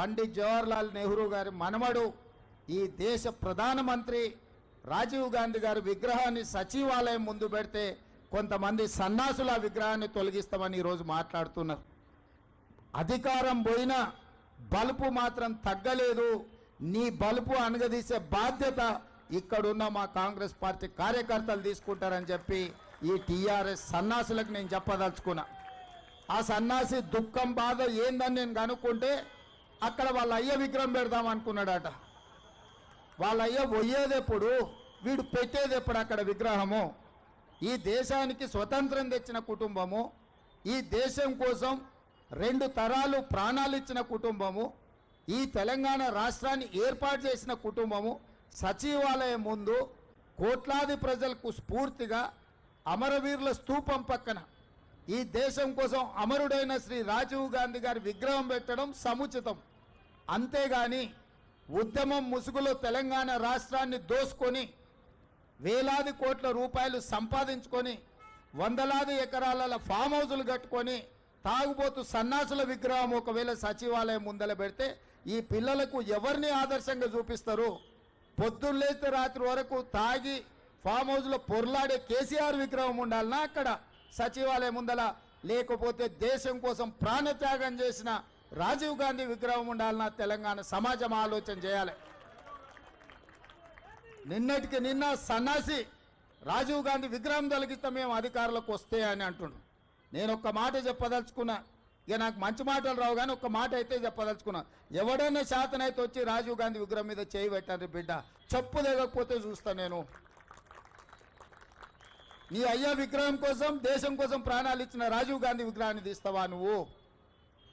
పండిట్ జవహర్లాల్ నెహ్రూ గారి మనవడు ఈ దేశ ప్రధానమంత్రి రాజీవ్ గాంధీ గారి విగ్రహాన్ని సచివాలయం ముందు పెడితే కొంతమంది సన్నాసుల విగ్రహాన్ని తొలగిస్తామని ఈరోజు మాట్లాడుతున్నారు. అధికారం పోయినా బలుపు మాత్రం తగ్గలేదు. నీ బలుపు అనగదీసే బాధ్యత ఇక్కడున్న మా కాంగ్రెస్ పార్టీ కార్యకర్తలు తీసుకుంటారని చెప్పి ఈ టీఆర్ఎస్ సన్నాసులకు నేను చెప్పదలుచుకున్నా. ఆ సన్నాసి దుఃఖం బాధ ఏందని నేను కనుక్కుంటే అక్కడ వాళ్ళ అయ్య విగ్రహం పెడదాం అనుకున్నాడట. వాళ్ళ అయ్య పోయేదెప్పుడు, వీడు పెట్టేదెప్పుడు అక్కడ విగ్రహము? ఈ దేశానికి స్వతంత్రం తెచ్చిన కుటుంబము, ఈ దేశం కోసం 2 తరాలు ప్రాణాలు ఇచ్చిన కుటుంబము, ఈ తెలంగాణ రాష్ట్రాన్ని ఏర్పాటు చేసిన కుటుంబము సచివాలయం ముందు కోట్లాది ప్రజలకు స్ఫూర్తిగా అమరవీరుల స్తూపం పక్కన ఈ దేశం కోసం అమరుడైన శ్రీ రాజీవ్ గాంధీ గారి విగ్రహం పెట్టడం సముచితం. అంతేగాని ఉద్యమం ముసుగులో తెలంగాణ రాష్ట్రాన్ని దోసుకొని వేలాది కోట్ల రూపాయలు సంపాదించుకొని వందలాది ఎకరాల ఫామ్ హౌజులు కట్టుకొని తాగుబోతు సన్నాసుల విగ్రహం ఒకవేళ సచివాలయం ముందల పెడితే ఈ పిల్లలకు ఎవరిని ఆదర్శంగా చూపిస్తారు? పొద్దున్నేస్తే రాత్రి వరకు తాగి ఫామ్ హౌస్లో పొర్లాడే కేసీఆర్ విగ్రహం ఉండాలన్నా అక్కడ సచివాలయం ముందల, లేకపోతే దేశం కోసం ప్రాణత్యాగం చేసిన రాజీవ్ గాంధీ విగ్రహం ఉండాలన్నా తెలంగాణ సమాజం ఆలోచన చేయాలి. నిన్నటికి నిన్న సన్నాసి రాజీవ్ గాంధీ విగ్రహం తొలగిస్తే మేము అధికారులకు వస్తే అని అంటుండు. నేను ఒక్క మాట చెప్పదలుచుకున్నా. ఇక నాకు మంచి మాటలు రావు కానీ ఒక్క మాట అయితే చెప్పదలుచుకున్నా. ఎవడైనా శాతనైతే వచ్చి రాజీవ్ గాంధీ విగ్రహం మీద చేయి పెట్టండి బిడ్డ, చెప్పు దిగకపోతే చూస్తా నేను. నీ అయ్యా విగ్రహం కోసం దేశం కోసం ప్రాణాలు ఇచ్చిన రాజీవ్ గాంధీ విగ్రహాన్ని తీస్తావా నువ్వు?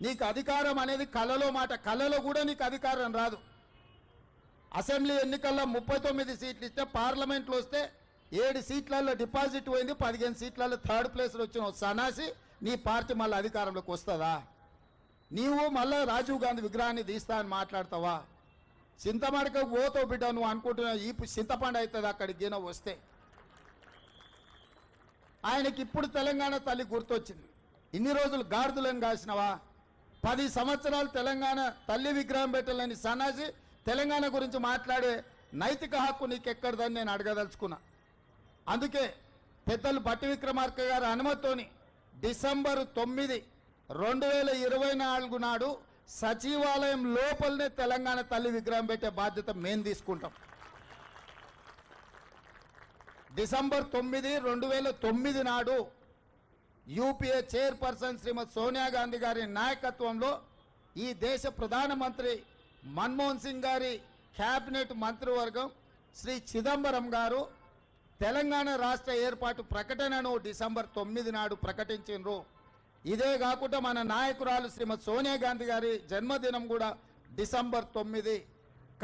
నీకు అధికారం అనేది కళలో మాట, కళలో కూడా నీకు అధికారం రాదు. అసెంబ్లీ ఎన్నికల్లో 39 సీట్లు ఇస్తే పార్లమెంట్లో వస్తే 7 సీట్లలో డిపాజిట్ పోయింది, 15 సీట్లలో 3rd ప్లేస్లో వచ్చిన సన్నాసి నీ పార్టీ మళ్ళీ అధికారంలోకి వస్తుందా? నీవు మళ్ళీ రాజీవ్ గాంధీ విగ్రహాన్ని తీస్తా అని మాట్లాడతావా? చింతమడకకు పోతావు బిడ్డ, నువ్వు అనుకుంటున్నావు ఈ చింతపండు అవుతుంది అక్కడికి గిన వస్తే. ఆయనకి ఇప్పుడు తెలంగాణ తల్లి గుర్తొచ్చింది. ఇన్ని రోజులు గాడిదలను కాసినవా? 10 సంవత్సరాలు తెలంగాణ తల్లి విగ్రహం పెట్టాలని సన్నాసి తెలంగాణ గురించి మాట్లాడే నైతిక హక్కు నీకెక్కడదని నేను అడగదలుచుకున్నా. అందుకే పెద్దలు బట్టి విక్రమార్క గారి అనుమతితోని డిసెంబర్ 9, 2024 నాడు సచివాలయం లోపలనే తెలంగాణ తల్లి విగ్రహం పెట్టే బాధ్యత మేము తీసుకుంటాం. డిసెంబర్ 9, 2009 నాడు యూపీఏ చైర్పర్సన్ శ్రీమతి సోనియా గాంధీ గారి నాయకత్వంలో ఈ దేశ ప్రధానమంత్రి మన్మోహన్ సింగ్ గారి క్యాబినెట్ మంత్రివర్గం శ్రీ చిదంబరం గారు తెలంగాణ రాష్ట్ర ఏర్పాటు ప్రకటనను డిసెంబర్ 9 నాడు ప్రకటించారు. ఇదే కాకుండా మన నాయకురాలు శ్రీమతి సోనియా గాంధీ గారి జన్మదినం కూడా డిసెంబర్ 9.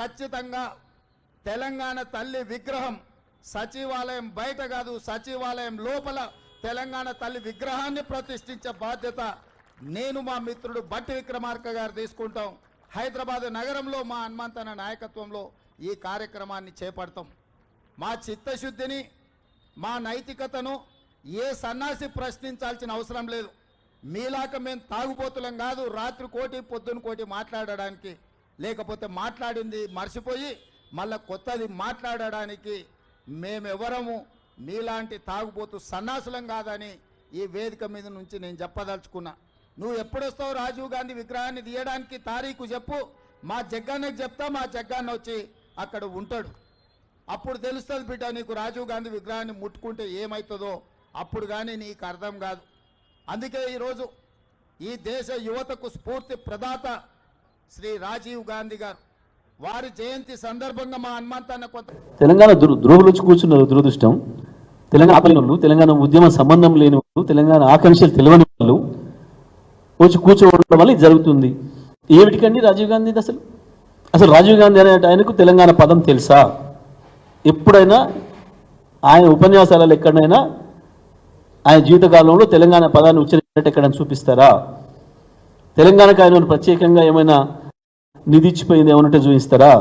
ఖచ్చితంగా తెలంగాణ తల్లి విగ్రహం సచివాలయం బయట కాదు, సచివాలయం లోపల తెలంగాణ తల్లి విగ్రహాన్ని ప్రతిష్ఠించే బాధ్యత నేను మా మిత్రుడు బట్టి విక్రమార్క గారు తీసుకుంటాం. హైదరాబాద్ నగరంలో మా హనుమంతన్న నాయకత్వంలో ఈ కార్యక్రమాన్ని చేపడతాం. మా చిత్తశుద్ధిని, మా నైతికతను ఏ సన్నాసి ప్రశ్నించాల్సిన అవసరం లేదు. మీలాక మేము తాగుబోతులం కాదు, రాత్రి కోటి పొద్దున కోటి మాట్లాడడానికి, లేకపోతే మాట్లాడింది మర్చిపోయి మళ్ళీ కొత్తది మాట్లాడడానికి మేమెవరము మీలాంటి తాగుబోతు సన్నాసులం కాదని ఈ వేదిక మీద నుంచి నేను చెప్పదలుచుకున్నా. నువ్వు ఎప్పుడొస్తావు రాజీవ్ గాంధీ విగ్రహాన్ని తీయడానికి? తారీఖు చెప్పు, మా జగ్గాన్నకి చెప్తా, మా జగ్గాన్న వచ్చి అక్కడ ఉంటాడు. అప్పుడు తెలుస్తుంది బిడ్డ నీకు రాజీవ్ గాంధీ విగ్రహాన్ని ముట్టుకుంటే ఏమవుతుందో అప్పుడు కానీ నీకు అర్థం కాదు. అందుకే ఈరోజు ఈ దేశ యువతకు స్ఫూర్తి ప్రదాత శ్రీ రాజీవ్ గాంధీ గారు వారి జయంతి సందర్భంగా మా హనుమంతన్న కొంత తెలంగాణ ద్రోహులు వచ్చి కూర్చున్నారు. దురదృష్టం తెలంగాణ వాళ్ళు, తెలంగాణ ఉద్యమ సంబంధం లేని వాళ్ళు, తెలంగాణ ఆకాంక్షలు తెలియని వాళ్ళు వచ్చి కూర్చోవడం వల్ల ఇది జరుగుతుంది. ఏమిటికండి రాజీవ్ గాంధీ? అసలు రాజీవ్ గాంధీ అనే ఆయనకు తెలంగాణ పదం తెలుసా? ఎప్పుడైనా ఆయన ఉపన్యాసాలలో ఎక్కడైనా ఆయన జీవితకాలంలో తెలంగాణ పదాన్ని ఉచ్చరించినట్టు ఎక్కడైనా చూపిస్తారా? తెలంగాణకు ఆయన ప్రత్యేకంగా ఏమైనా నిధి ఇచ్చిపోయింది ఏమన్నట్టు చూపిస్తారా?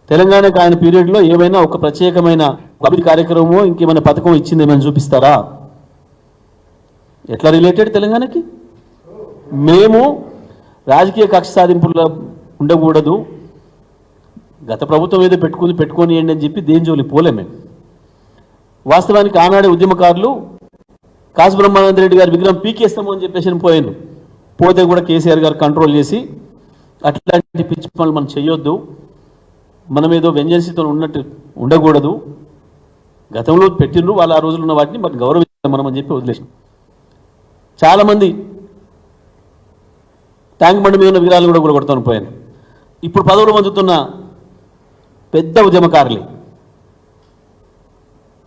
తెలంగాణకు ఆయన పీరియడ్లో ఏమైనా ఒక ప్రత్యేకమైన అభివృద్ధి కార్యక్రమమో ఇంకేమైనా పథకం ఇచ్చింది ఏమైనా చూపిస్తారా? ఎట్లా రిలేటెడ్ తెలంగాణకి? మేము రాజకీయ కక్ష సాధింపుల ఉండకూడదు, గత ప్రభుత్వం ఏదో పెట్టుకోనియండి అని చెప్పి దేని జోలి పోలే మేము. వాస్తవానికి ఆనాడే ఉద్యమకారులు కాసు బ్రహ్మానంద రెడ్డి గారి విగ్రహం పీకేస్తాము అని చెప్పేసి పోయాను. పోతే కూడా కేసీఆర్ గారు కంట్రోల్ చేసి అట్లాంటి పిచ్చి పనులు మనం చేయొద్దు, మనం ఏదో వెంజెన్సీతో ఉన్నట్టు ఉండకూడదు, గతంలో పెట్టిండ్రు వాళ్ళు ఆ రోజులు ఉన్న వాటిని మరి గౌరవించాలి మనం అని చెప్పి వదిలేసాం. చాలామంది ట్యాంక్ బండి మీద ఉన్న విగ్రహాలు కూడా కొడతాను పోయాను. ఇప్పుడు పదవులు పొందుతున్న పెద్ద ఉద్యమకారులే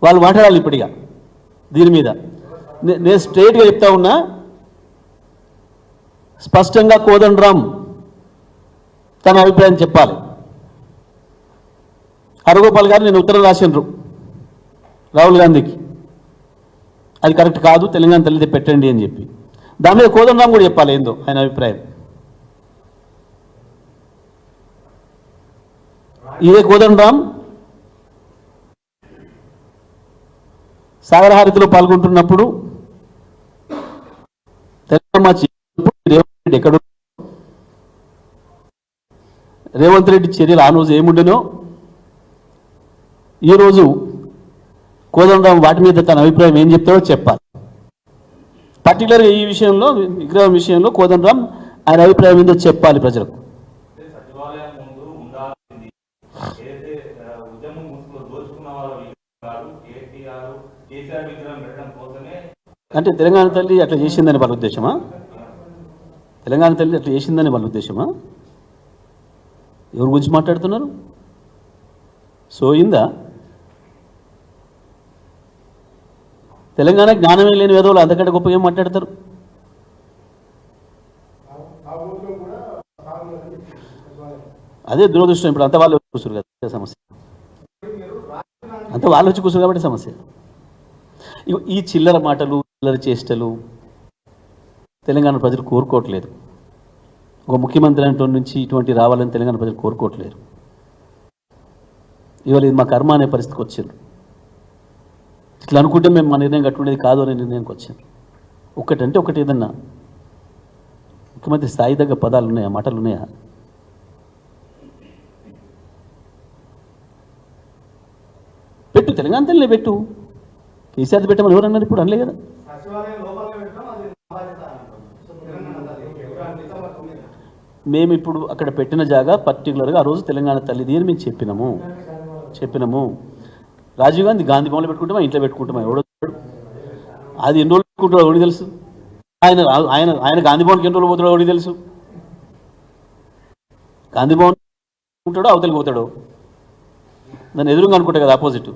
వాళ్ళు మాట్లాడాలి ఇప్పటిగా దీని మీద. నేను స్ట్రైట్గా చెప్తా ఉన్నా, స్పష్టంగా కోదండరామ్ తన అభిప్రాయం చెప్పాలి. హరగోపాల్ గారు నేను ఉత్తరం రాసిండ్రు రాహుల్ గాంధీకి, అది కరెక్ట్ కాదు, తెలంగాణ తల్లిదే పెట్టండి అని చెప్పి. దాని మీద కోదండరామ్ కూడా చెప్పాలి ఏందో ఆయన అభిప్రాయం. ఇదే కోదండరామ్ సాగరహారతిలో పాల్గొంటున్నప్పుడు రేవంత్ రెడ్డి చర్యలు ఆ రోజు ఏముండెనో ఈరోజు కోదండరామ్ వాటి మీద తన అభిప్రాయం ఏం చెప్తాడో చెప్పాలి. పర్టికులర్గా ఈ విషయంలో, విగ్రహం విషయంలో కోదండరామ్ ఆయన అభిప్రాయం ఏందో చెప్పాలి ప్రజలకు. అంటే తెలంగాణ తల్లి అట్లా చేసిందని వాళ్ళ ఉద్దేశమా? తెలంగాణ తల్లి అట్లా చేసిందని వాళ్ళ ఉద్దేశమా? ఎవరి గురించి మాట్లాడుతున్నారు? సోయిందా? తెలంగాణ జ్ఞానమే లేని వేదవులు అంతకంటే గొప్పగా ఏం మాట్లాడతారు? అదే దురదృష్టం. ఇప్పుడు అంత వాళ్ళు కూర్చురు కదా సమస్య, అంత వాళ్ళు వచ్చి కూర్చురు కాబట్టి సమస్య. ఈ చిల్లర మాటలు, చిల్లర చేష్టలు తెలంగాణ ప్రజలు కోరుకోవట్లేదు. ఒక ముఖ్యమంత్రి అంటే నుంచి ఇటువంటి రావాలని తెలంగాణ ప్రజలు కోరుకోవట్లేరు. ఇవాళ ఇది మా కర్మ అనే పరిస్థితికి వచ్చారు. ఇట్లా అనుకుంటే మేము మా నిర్ణయం కట్టుకునేది కాదు అనే నిర్ణయానికి వచ్చాను. ఒకటంటే ఒకటి ఏదన్నా ముఖ్యమంత్రి స్థాయి దగ్గర పదాలు ఉన్నాయా, మాటలు ఉన్నాయా? పెట్టు, తెలంగాణ తల్లినే పెట్టు. కేసీఆర్ పెట్టమని ఎవరు అన్నారు? ఇప్పుడు అనలే కదా. మేము ఇప్పుడు అక్కడ పెట్టిన జాగా పర్టికులర్గా ఆ రోజు తెలంగాణ తల్లిది అని మేము చెప్పినాము. రాజీవ్ గాంధీ గాంధీ భవన్లో పెట్టుకుంటామా, ఇంట్లో పెట్టుకుంటామా? ఎవడో అది ఎన్ని రోజులు పెట్టుకుంటాడో ఎవరికి తెలుసు? ఆయన గాంధీ భవన్కి ఎన్ని రోజులు పోతాడో ఎవరికి తెలుసు? గాంధీ భవన్ ఉంటాడో అవతలికి పోతాడో, దాన్ని ఎదురుగా అనుకుంటా కదా ఆపోజిట్.